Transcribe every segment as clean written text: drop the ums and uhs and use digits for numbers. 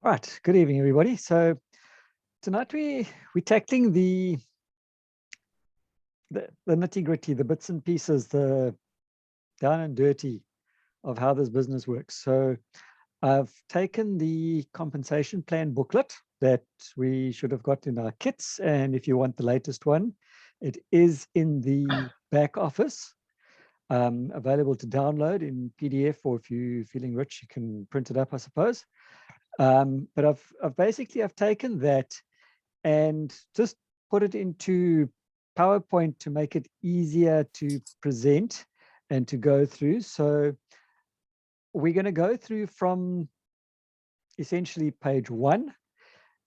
All right, good evening, everybody. So tonight we're tackling the nitty-gritty, the bits and pieces, the down and dirty of how this business works. So I've taken the compensation plan booklet that we should have got in our kits, and if you want the latest one, it is in the back office, available to download in PDF, or if you're feeling rich, you can print it up, I suppose. But I've taken that and just put it into PowerPoint to make it easier to present and to go through. So we're going to go through from essentially page 1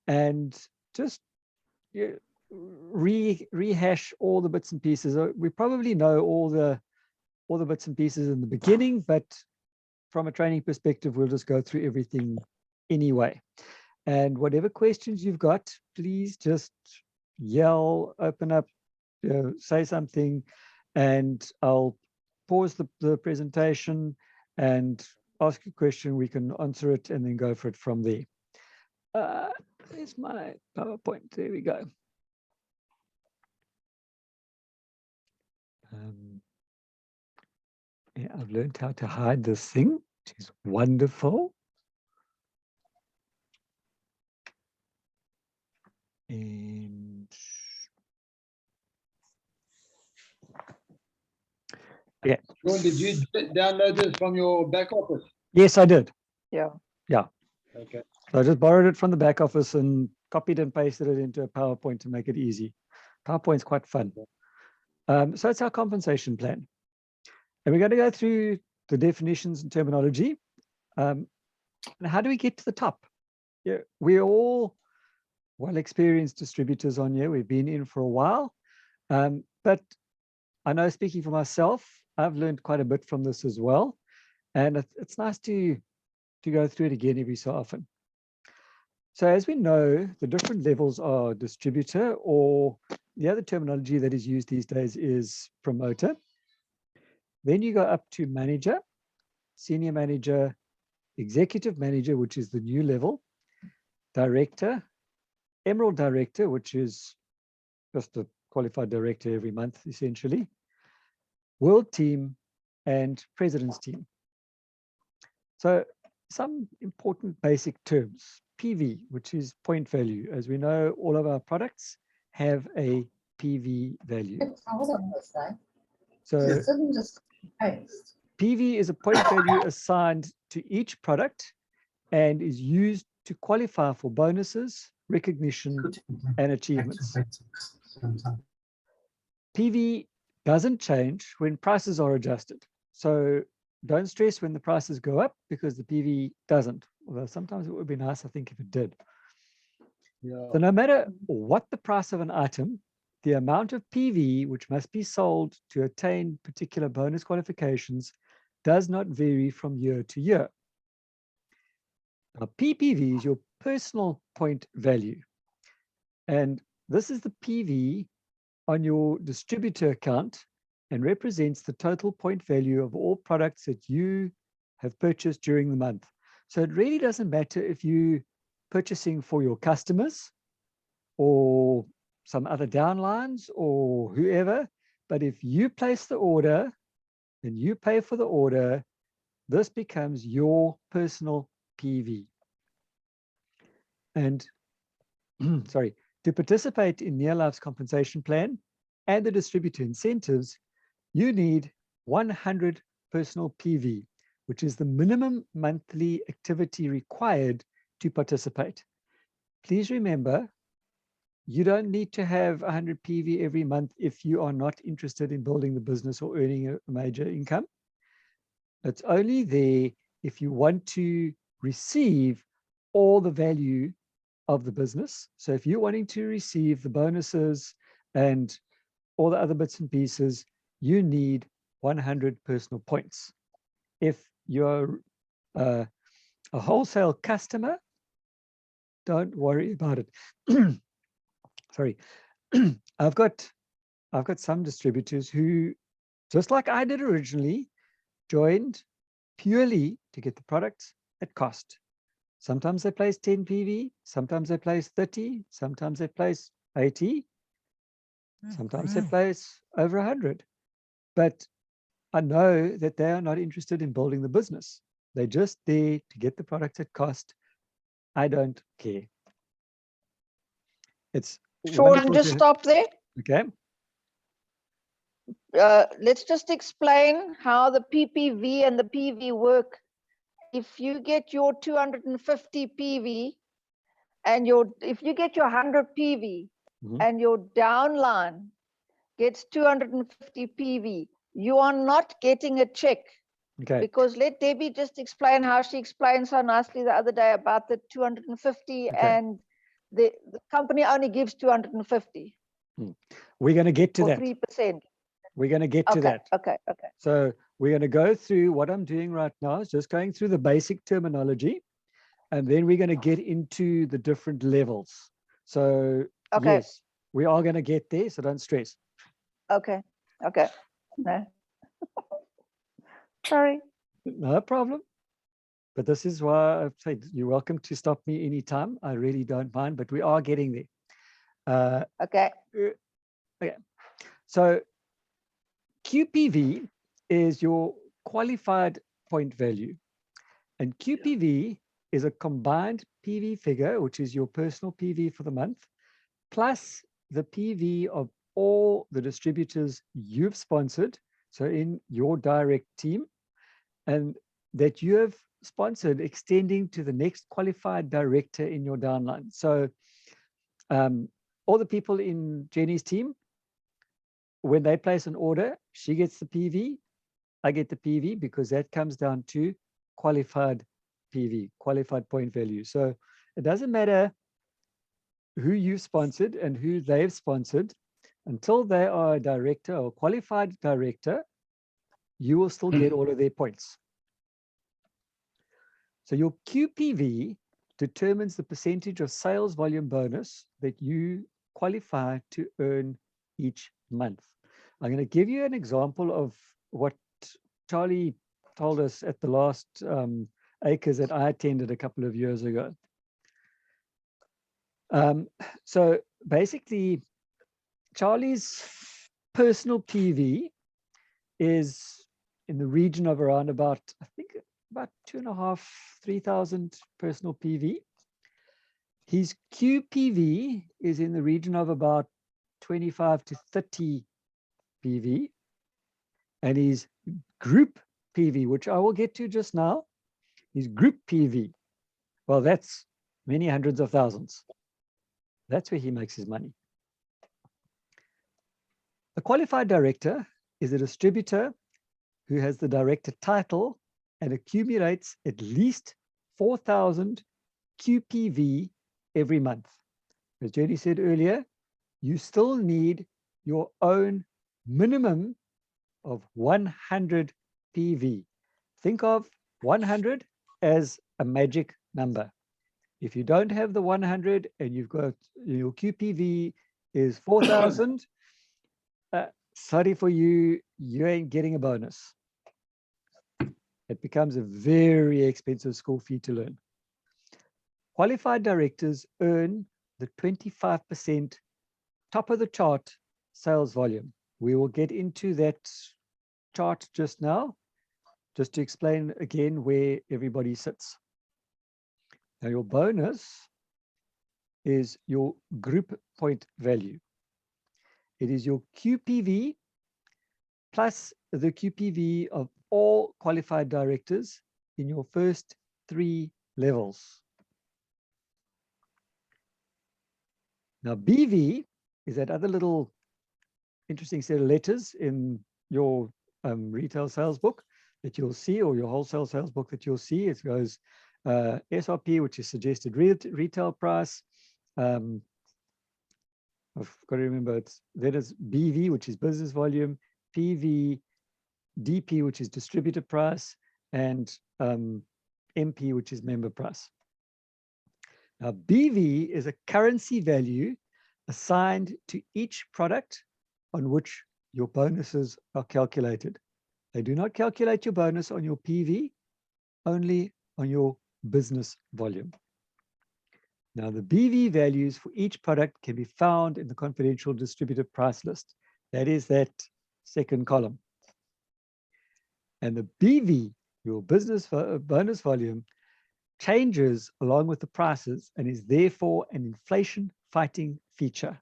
and just rehash all the bits and pieces. We probably know all the bits and pieces in the beginning, but from a training perspective, we'll just go through everything anyway. And whatever questions you've got, please just yell, open up, say something, and I'll pause the presentation and ask a question. We can answer it and then go for it from there. There's my PowerPoint. There we go. Yeah, I've learned how to hide this thing, which is wonderful. And yeah. Sean, did you download this from your back office? Yes, I did. Yeah. Yeah. Okay. So I just borrowed it from the back office and copied and pasted it into a PowerPoint to make it easy. PowerPoint's quite fun. So it's our compensation plan. And we're going to go through the definitions and terminology. And how do we get to the top? Yeah, we're all well-experienced distributors on here. We've been in for a while. But I know, speaking for myself, I've learned quite a bit from this as well. And it's nice to go through it again every so often. So as we know, the different levels are distributor, or the other terminology that is used these days is promoter. Then you go up to manager, senior manager, executive manager, which is the new level, director, emerald director, which is just a qualified director every month, essentially, world team, and president's team. So some important basic terms. PV, which is point value. As we know, all of our products have a PV value. So PV is a point value assigned to each product and is used to qualify for bonuses, recognition, and achievements. PV doesn't change when prices are adjusted. So don't stress when the prices go up, because the PV doesn't. Although sometimes it would be nice, I think, if it did. Yeah. So no matter what the price of an item, the amount of PV which must be sold to attain particular bonus qualifications does not vary from year to year. Now, PPV is your personal point value. And this is the PV on your distributor account and represents the total point value of all products that you have purchased during the month. So it really doesn't matter if you're purchasing for your customers or some other downlines or whoever, but if you place the order and you pay for the order, this becomes your personal PV. And sorry, to participate in NeoLife's compensation plan and the distributor incentives, you need 100 personal PV, which is the minimum monthly activity required to participate. Please remember, you don't need to have 100 PV every month if you are not interested in building the business or earning a major income. It's only there if you want to receive all the value of the business. So if you're wanting to receive the bonuses and all the other bits and pieces, you need 100 personal points. If you're a wholesale customer, don't worry about it. Sorry, I've got some distributors who, just like I did originally, joined purely to get the products at cost. Sometimes they place 10 PV, sometimes they place 30, sometimes they place 80, sometimes they place over 100. But I know that they are not interested in building the business. They're just there to get the product at cost. I don't care. It's Sean, just stop there. Okay. Let's just explain how the PPV and the PV work. If you get your 250 PV and if you get your 100 PV and your downline gets 250 PV, you are not getting a check. Okay. Because let Debbie just explain how she explained so nicely the other day about the 250 and the company only gives 250. We're going to get to that. 3%. We're going to get to that. Okay. So we're going to go through what I'm doing right now is just going through the basic terminology, and then we're going to get into the different levels. So yes, we are going to get there, so don't stress. Okay. No. Sorry. No problem. But this is why I've said you're welcome to stop me anytime. I really don't mind, but we are getting there. Okay. So QPV is your qualified point value. And QPV is a combined PV figure, which is your personal PV for the month, plus the PV of all the distributors you've sponsored, so in your direct team, and that you have sponsored extending to the next qualified director in your downline. So all the people in Jenny's team, when they place an order, she gets the PV, I get the PV, because that comes down to qualified PV, qualified point value. So it doesn't matter who you've sponsored and who they've sponsored, until they are a director or qualified director, you will still get all of their points. So your QPV determines the percentage of sales volume bonus that you qualify to earn each month. I'm going to give you an example of what Charlie told us at the last acres that I attended a couple of years ago. So basically, Charlie's personal PV is in the region of around about, I think, about 2,500, 3,000 personal PV. His QPV is in the region of about 25 to 30 PV. And his group PV, which I will get to just now, his group PV, well, that's many hundreds of thousands. That's where he makes his money. A qualified director is a distributor who has the director title and accumulates at least 4,000 QPV every month. As Jenny said earlier, you still need your own minimum of 100 PV. Think of 100 as a magic number. If you don't have the 100 and you've got your QPV is 4,000, sorry for you, you ain't getting a bonus. It becomes a very expensive school fee to learn. Qualified directors earn the 25% top of the chart sales volume. We will get into that chart just now, just to explain again where everybody sits. Now, your bonus is your group point value. It is your QPV plus the QPV of all qualified directors in your first 3 levels. Now, BV is that other little interesting set of letters in your retail sales book that you'll see, or your wholesale sales book that you'll see. It goes SRP, which is suggested retail price. I've got to remember, that is BV, which is business volume, PV, DP, which is distributor price, and MP, which is member price. Now, BV is a currency value assigned to each product on which your bonuses are calculated. They do not calculate your bonus on your PV, only on your business volume. Now, the BV values for each product can be found in the confidential distributor price list. That is that second column. And the BV, your business bonus volume, changes along with the prices and is therefore an inflation fighting feature.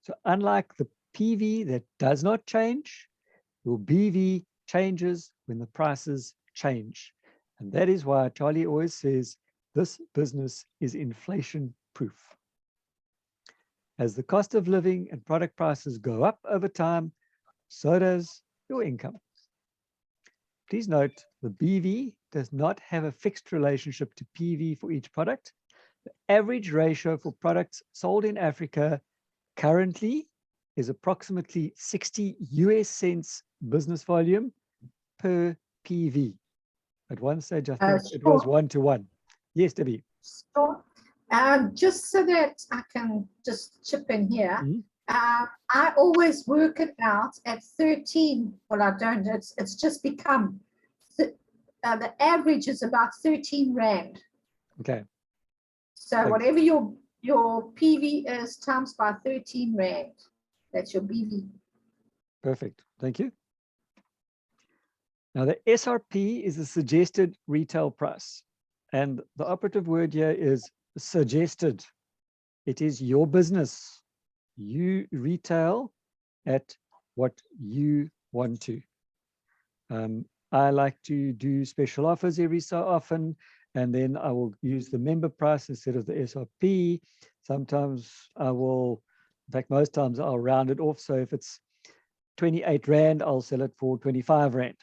So unlike the PV that does not change, your BV changes when the prices change. And that is why Charlie always says this business is inflation proof. As the cost of living and product prices go up over time, so does your income. Please note the BV does not have a fixed relationship to PV for each product. The average ratio for products sold in Africa currently is approximately 60 US cents business volume per PV. At one stage, I think it was 1-to-1. Yes, Debbie. Sure. Just so that I can just chip in here, I always work it out at 13. Well, I don't. It's just become the average is about 13 Rand. Okay. So Thanks. whatever your PV is times by 13 Rand, that's your BV. Perfect. Thank you. Now, the SRP is the suggested retail price. And the operative word here is suggested. It is your business. You retail at what you want to. I like to do special offers every so often, and then I will use the member price instead of the SRP. Sometimes I will, in fact, most times I'll round it off. So if it's 28 Rand, I'll sell it for 25 Rand.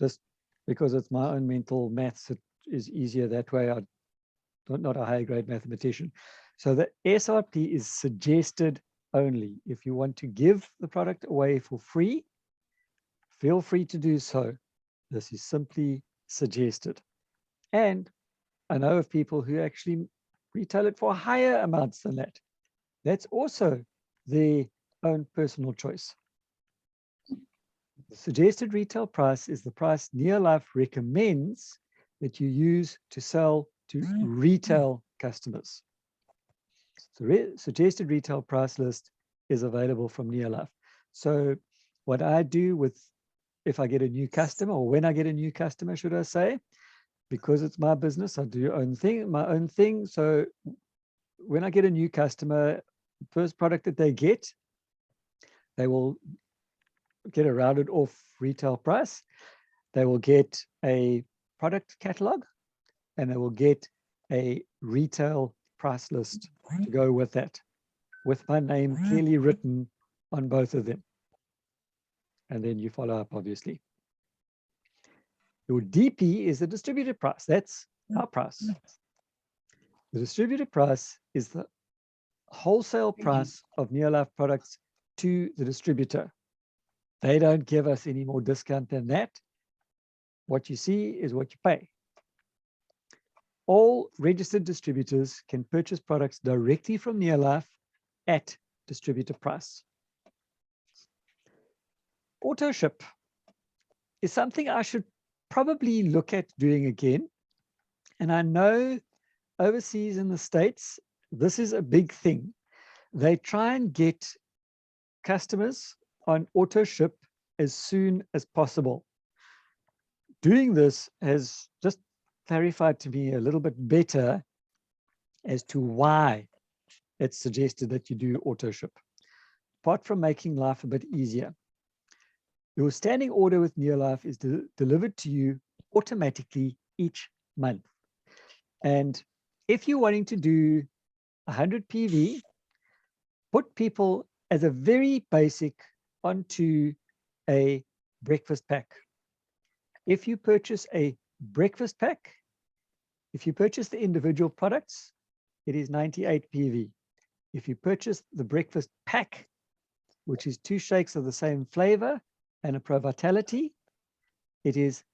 Just because it's my own mental maths, it is easier that way. I'm not a high grade mathematician. So the SRP is suggested only. If you want to give the product away for free, feel free to do so. This is simply suggested. And I know of people who actually retail it for higher amounts than that. That's also their own personal choice. The suggested retail price is the price NeoLife recommends that you use to sell to retail customers. The suggested retail price list is available from NeoLife. So what I do with, if I get a new customer, or when I get a new customer, should I say, because it's my business, I do my own thing. So when I get a new customer, first product that they get, they will get a rounded off retail price. They will get a product catalog, and they will get a retail price list to go with that, with my name clearly written on both of them. And then you follow up, obviously. Your DP is the distributor price. That's our price. The distributor price is the wholesale price of NeoLife products to the distributor. They don't give us any more discount than that. What you see is what you pay. All registered distributors can purchase products directly from NeoLife at distributor price. Auto ship is something I should probably look at doing again. And I know overseas in the States, this is a big thing. They try and get customers on auto ship as soon as possible. Doing this has just clarified to me a little bit better as to why it's suggested that you do auto ship. Apart from making life a bit easier, your standing order with NeoLife is delivered to you automatically each month. And if you're wanting to do 100 PV, put people as a very basic onto a breakfast pack. If you purchase a breakfast pack, if you purchase the individual products, it is 98 PV. If you purchase the breakfast pack, which is 2 shakes of the same flavor and a Pro Vitality, it is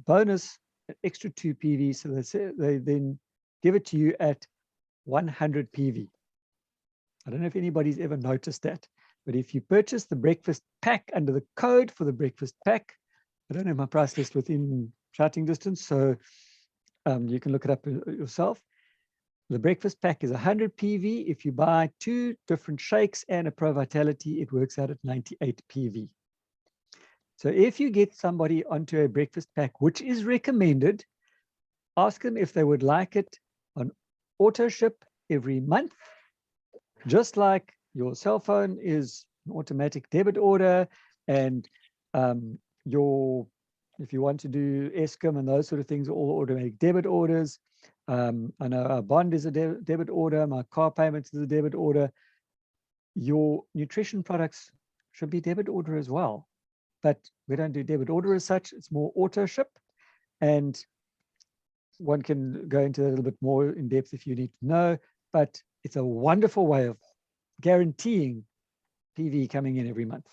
bonus an extra 2 PV. So they then give it to you at 100 PV. I don't know if anybody's ever noticed that, but if you purchase the breakfast pack under the code for the breakfast pack, I don't have my price list within shouting distance, so you can look it up yourself. The breakfast pack is 100 PV. If you buy 2 different shakes and a Pro Vitality, it works out at 98 PV. So if you get somebody onto a breakfast pack, which is recommended, ask them if they would like it on auto ship every month, just like your cell phone is an automatic debit order, and if you want to do Eskom and those sort of things, all automatic debit orders. I know our bond is a debit order, my car payments is a debit order. Your nutrition products should be debit order as well, but we don't do debit order as such. It's more auto ship, and one can go into that a little bit more in depth if you need to know, but it's a wonderful way of guaranteeing PV coming in every month.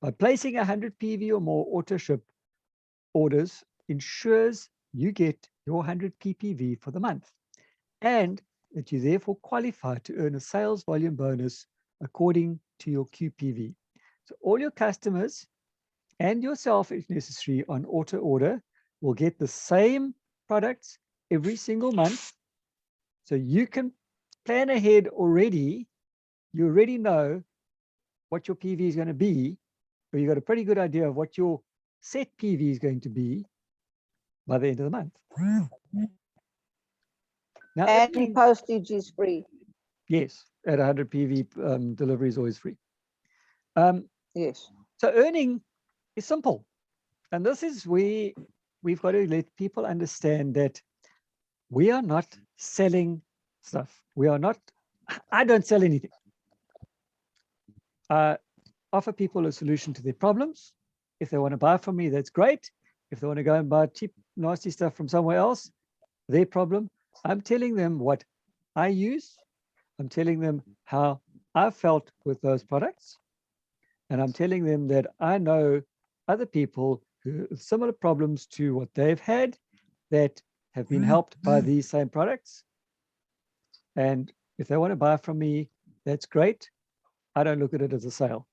By placing 100 PV or more auto ship orders ensures you get your 100 PPV for the month, and that you therefore qualify to earn a sales volume bonus according to your QPV. So all your customers and yourself, if necessary, on auto order will get the same products every single month. So you can plan ahead already. You already know what your PV is going to be, or you've got a pretty good idea of what your set PV is going to be by the end of the month. Now, And postage is free. yes, at 100 PV, delivery is always free. Yes. So earning is simple. And this is where we've got to let people understand that we are not selling stuff. We are not, I don't sell anything. Offer people a solution to their problems. If they want to buy from me, that's great. If they want to go and buy cheap, nasty stuff from somewhere else, their problem. I'm telling them what I use. I'm telling them how I felt with those products. And I'm telling them that I know other people who have similar problems to what they've had that have been helped by these same products. And if they want to buy from me, that's great. I don't look at it as a sale.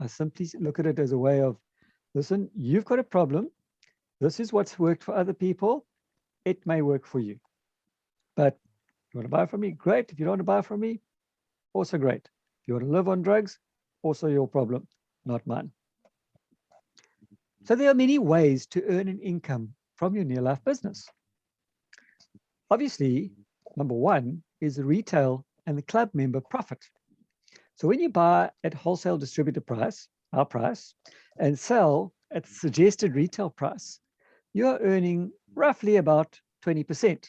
I simply look at it as a way of, listen, you've got a problem. This is what's worked for other people. It may work for you. But if you want to buy from me, great. If you don't want to buy from me, also great. If you want to live on drugs, also your problem, not mine. So there are many ways to earn an income from your NeoLife business. Obviously, number one is the retail and the club member profit. So when you buy at wholesale distributor price, our price, and sell at the suggested retail price, you're earning roughly about 20%.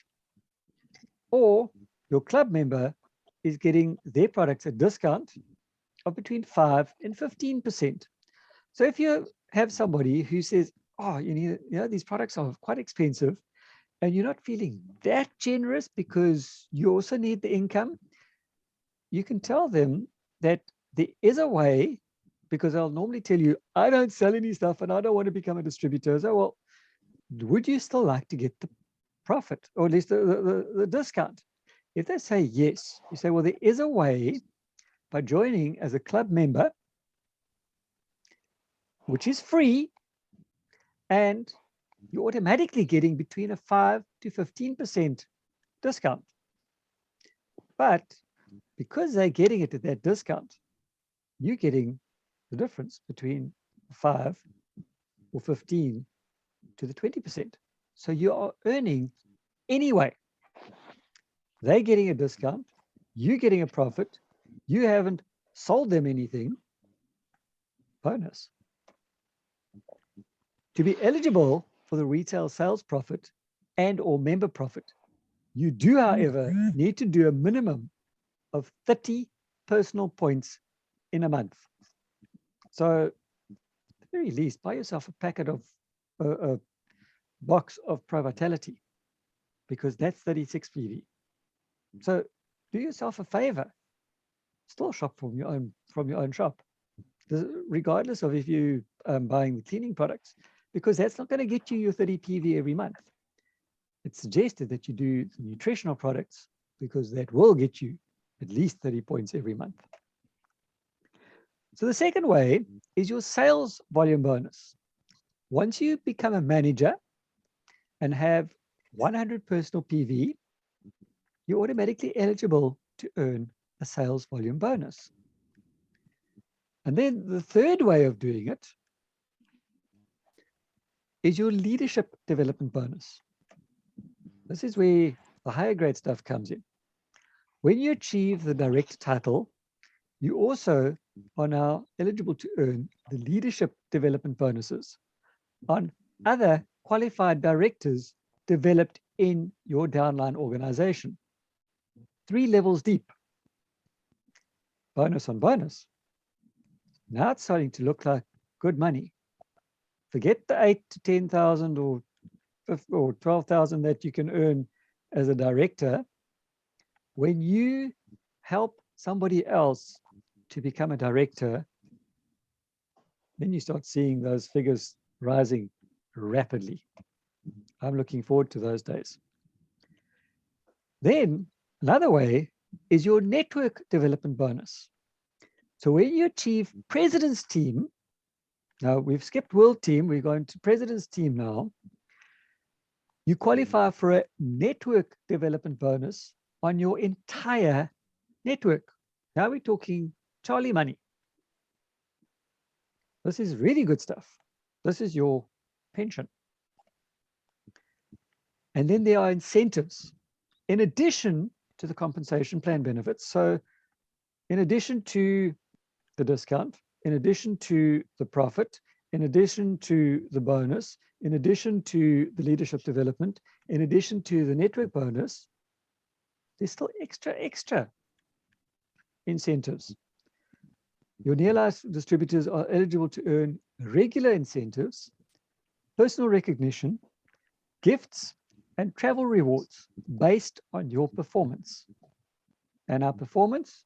Or your club member is getting their products at discount of between 5 and 15%. So if you have somebody who says, oh, you know, these products are quite expensive, and you're not feeling that generous because you also need the income, you can tell them that there is a way, because I'll normally tell you, I don't sell any stuff and I don't want to become a distributor. So, well, would you still like to get the profit, or at least the discount? If they say yes, you say, well, there is a way by joining as a club member, which is free, and you're automatically getting between a 5 to 15% discount. But because they're getting it at that discount, you're getting the difference between 5 or 15 to the 20%. So you are earning anyway. They're getting a discount, you're getting a profit, you haven't sold them anything. Bonus. To be eligible for the retail sales profit and or member profit, you do, however, need to do a minimum of 30 personal points in a month. So at the very least, buy yourself a packet of a box of Pro Vitality, because that's 36 PV. So do yourself a favor, still shop from your own shop, regardless of if you buying the cleaning products, because that's not going to get you your 30 PV every month. It's suggested that you do the nutritional products, because that will get you at least 30 points every month. So the second way is your sales volume bonus. Once you become a manager and have 100 personal PV, you're automatically eligible to earn a sales volume bonus. And then the third way of doing it is your leadership development bonus. This is where the higher grade stuff comes in. When you achieve the director title, you also are now eligible to earn the leadership development bonuses on other qualified directors developed in your downline organization. 3 levels deep. Bonus on bonus. Now it's starting to look like good money. Forget the 8 to 10,000 or 12,000 that you can earn as a director. When you help somebody else to become a director, then you start seeing those figures rising rapidly. I'm looking forward to those days. Then another way is your network development bonus. So when you achieve president's team, now we've skipped world team, we're going to president's team now, you qualify for a network development bonus on your entire network. Now we're talking Charlie money. This is really good stuff. This is your pension. And then there are incentives in addition to the compensation plan benefits. So in addition to the discount, in addition to the profit, in addition to the bonus, in addition to the leadership development, in addition to the network bonus, there's still extra incentives. Your NeoLife distributors are eligible to earn regular incentives, personal recognition, gifts, and travel rewards based on your performance. And our performance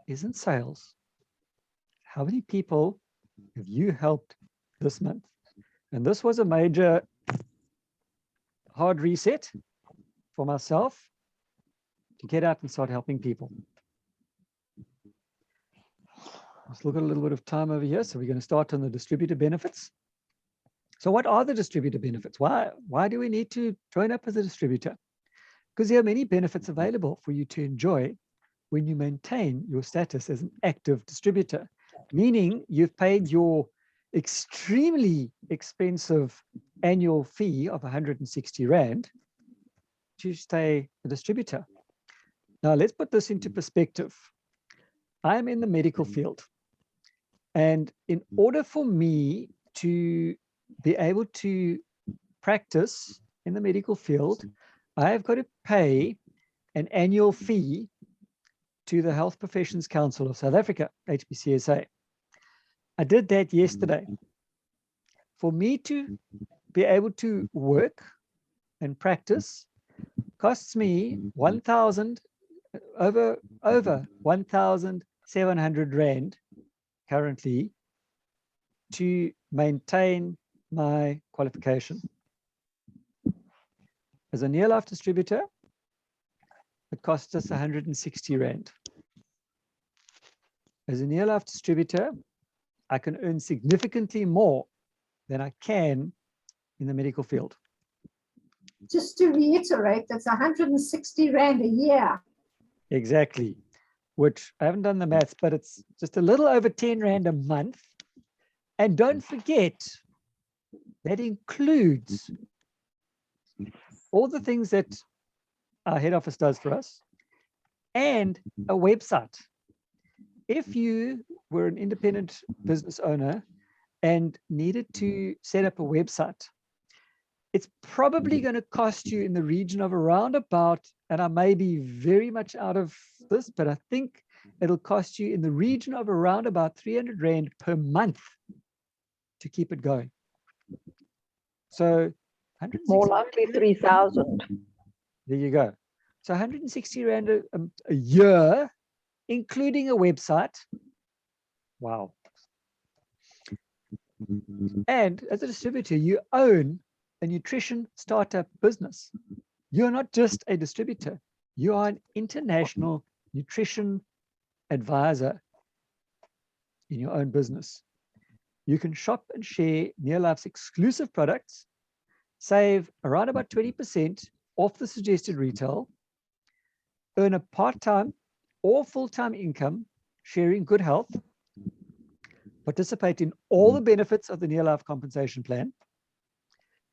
isn't sales. How many people have you helped this month? And this was a major hard reset for myself to get out and start helping people. Let's look at a little bit of time over here. So we're going to start on the distributor benefits. So what are the distributor benefits? Why do we need to join up as a distributor? Because there are many benefits available for you to enjoy when you maintain your status as an active distributor, meaning you've paid your extremely expensive annual fee of 160 Rand to stay a distributor. Now let's put this into perspective. I'm in the medical field. And in order for me to be able to practice in the medical field, I have got to pay an annual fee to the Health Professions Council of South Africa, HPCSA. I did that yesterday. For me to be able to work and practice costs me over 1,700 Rand currently to maintain my qualification. As a NeoLife distributor, it costs us 160 Rand. As a NeoLife distributor, I can earn significantly more than I can in the medical field. Just to reiterate, that's 160 Rand a year. Exactly, which I haven't done the maths, but it's just a little over 10 Rand a month. And don't forget, that includes all the things that our head office does for us and a website. If you were an independent business owner and needed to set up a website, it's probably going to cost you in the region of around about, and I may be very much out of this, but I think it'll cost you in the region of around about 300 Rand per month to keep it going. So More likely 3,000. There you go. So 160 Rand a year, including a website. Wow. And as a distributor, you own a nutrition startup business. You're not just a distributor. You are an international nutrition advisor in your own business. You can shop and share NeoLife's exclusive products, save around about 20% off the suggested retail, earn a part-time or full-time income, sharing good health, participate in all the benefits of the NeoLife compensation plan,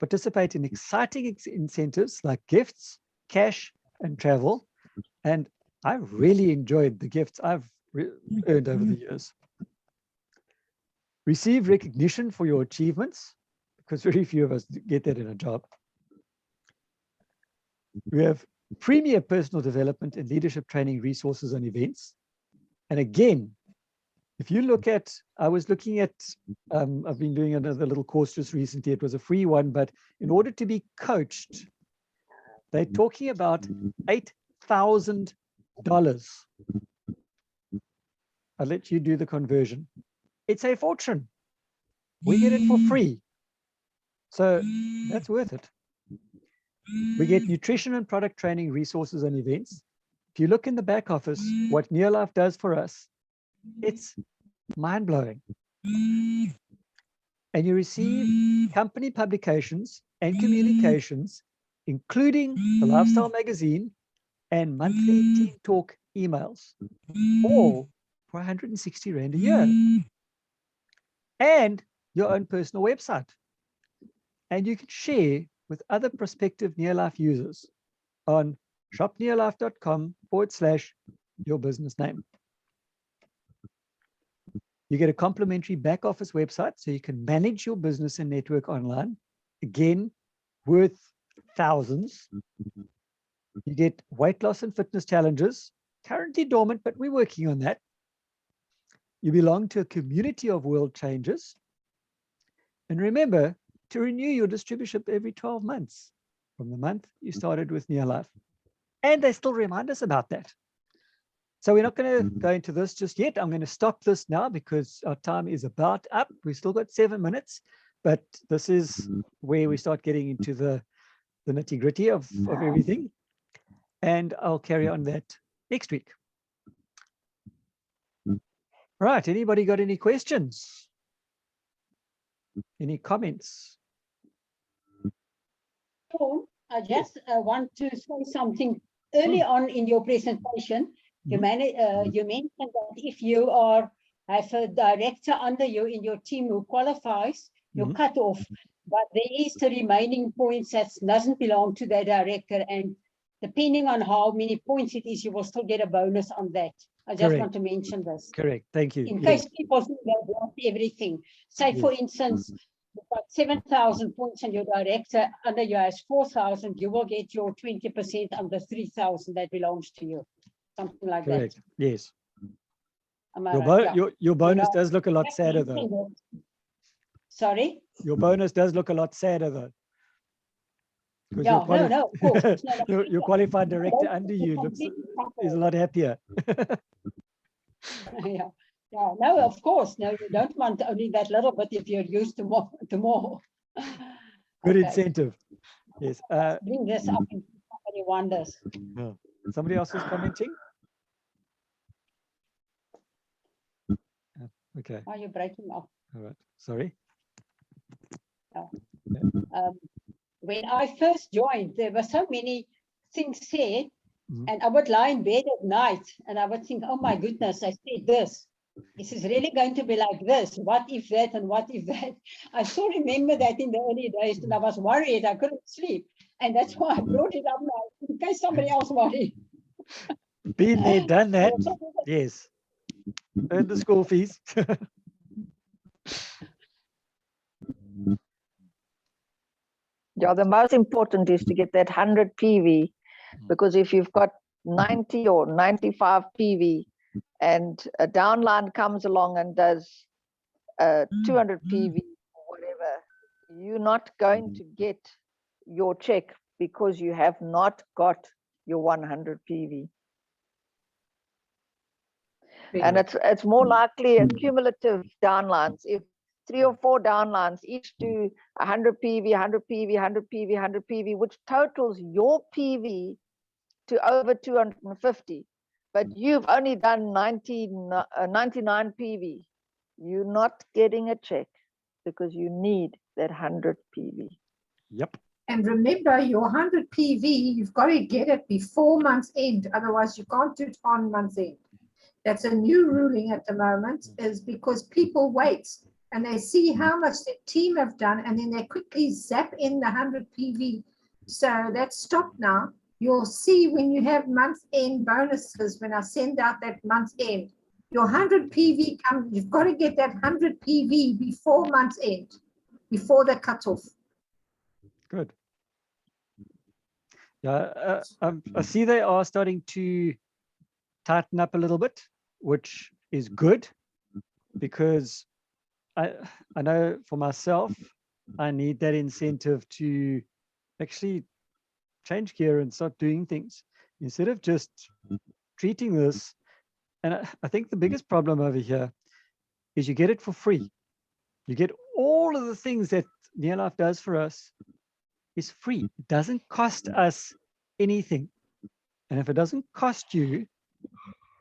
participate in exciting incentives like gifts, cash, and travel. And I really enjoyed the gifts I've earned over the years. Receive recognition for your achievements, because very few of us get that in a job. We have premier personal development and leadership training resources and events. And again, if you look at, I was looking at, I've been doing another little course just recently. It was a free one, but in order to be coached, they're talking about $8,000. I'll let you do the conversion. It's a fortune. We get it for free. So that's worth it. We get nutrition and product training resources and events. If you look in the back office, what NeoLife does for us, it's mind-blowing. And you receive company publications and communications, including the Lifestyle magazine and monthly Team Talk emails, all for 160 Rand a year. And your own personal website. And you can share with other prospective NeoLife users on shopneolife.com/your business name. You get a complimentary back office website so you can manage your business and network online, again, worth thousands. You get weight loss and fitness challenges, currently dormant, but we're working on that. You belong to a community of world changers. And remember to renew your distributorship every 12 months from the month you started with NeoLife. And they still remind us about that. So we're not going to go into this just yet. I'm going to stop this now because our time is about up. We've still got 7 minutes, but this is where we start getting into the nitty-gritty of everything. And I'll carry on that next week. Right, anybody got any questions? Any comments? Paul, I just want to say something. Early on in your presentation, you mentioned that if you have a director under you in your team who qualifies, you're cut off. But there is the remaining points that doesn't belong to the director. And depending on how many points it is, you will still get a bonus on that. I just want to mention this. Correct. Thank you. In case people think they want everything. Say, for instance, you've got 7,000 points and your director under you has 4,000, you will get your 20% under 3,000 that belongs to you. Something like Correct. that. Yes. Right? Your bonus does look a lot sadder though. Sorry? Your bonus does look a lot sadder though. Yeah, no, of course. Your qualified director under you is a lot happier. Yeah. Yeah, no, of course. No, you don't want only that little bit if you're used to more. Good incentive. Yes. Bring this up and somebody wonders. Somebody else is commenting? Okay. Are you breaking off? All right. Sorry. Yeah. When I first joined, there were so many things said, and I would lie in bed at night and I would think, oh my goodness, I said this. This is really going to be like this. What if that and what if that? I still remember that in the early days and I was worried. I couldn't sleep. And that's why I brought it up now, in case somebody else worried. Been there, done that. Yes. Earn the school fees. Yeah, the most important is to get that 100 PV, because if you've got 90 or 95 PV and a downline comes along and does 200 PV or whatever, you're not going to get your check because you have not got your 100 PV. And it's more likely a cumulative downlines. If 3 or 4 downlines each do 100 PV, 100 PV, 100 PV, 100 PV, which totals your PV to over 250, but you've only done 99 PV, you're not getting a check because you need that 100 PV. Yep. And remember, your 100 PV, you've got to get it before month's end. Otherwise, you can't do it on month's end. That's a new ruling at the moment, is because people wait and they see how much their team have done, and then they quickly zap in the 100 PV. So that's stopped now. You'll see when you have month end bonuses, when I send out that month end, your 100 PV comes, you've got to get that 100 PV before month's end, before the cutoff. Good. Yeah, I see they are starting to tighten up a little bit, which is good, because I know for myself, I need that incentive to actually change gear and start doing things instead of just treating this. And I think the biggest problem over here is you get it for free. You get all of the things that NeoLife does for us is free. It doesn't cost us anything. And if it doesn't cost you,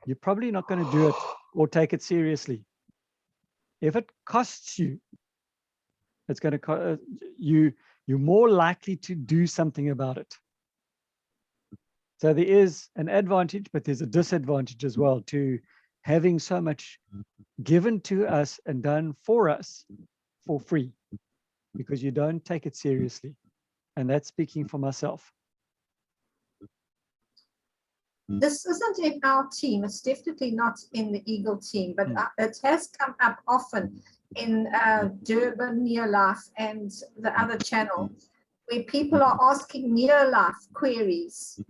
you're probably not going to do it or take it seriously. If it costs you, it's going to you're more likely to do something about it. So there is an advantage, but there's a disadvantage as well to having so much given to us and done for us for free, because you don't take it seriously. And that's speaking for myself. This isn't in our team. It's definitely not in the Eagle team, but it has come up often in Durban, NeoLife, and the other channel, where people are asking NeoLife queries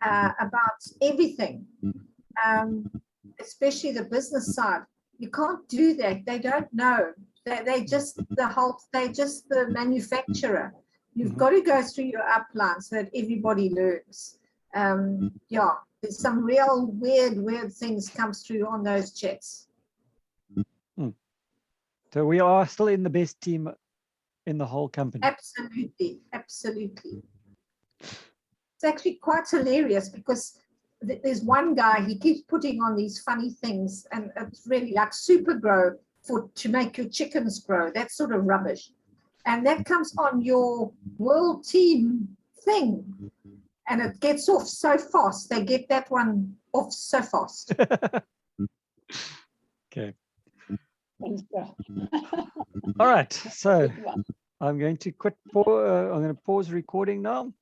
about everything, especially the business side. You can't do that. They don't know. They just the manufacturer. You've got to go through your upline so that everybody learns. Yeah, there's some real weird things comes through on those chats. So we are still in the best team in the whole company. Absolutely, absolutely. It's actually quite hilarious because there's one guy, he keeps putting on these funny things, and it's really like super grow to make your chickens grow. That sort of rubbish. And that comes on your world team thing. And it gets off so fast. They get that one off so fast. Okay. Thanks, bro. All right. So I'm going to I'm going to pause recording now.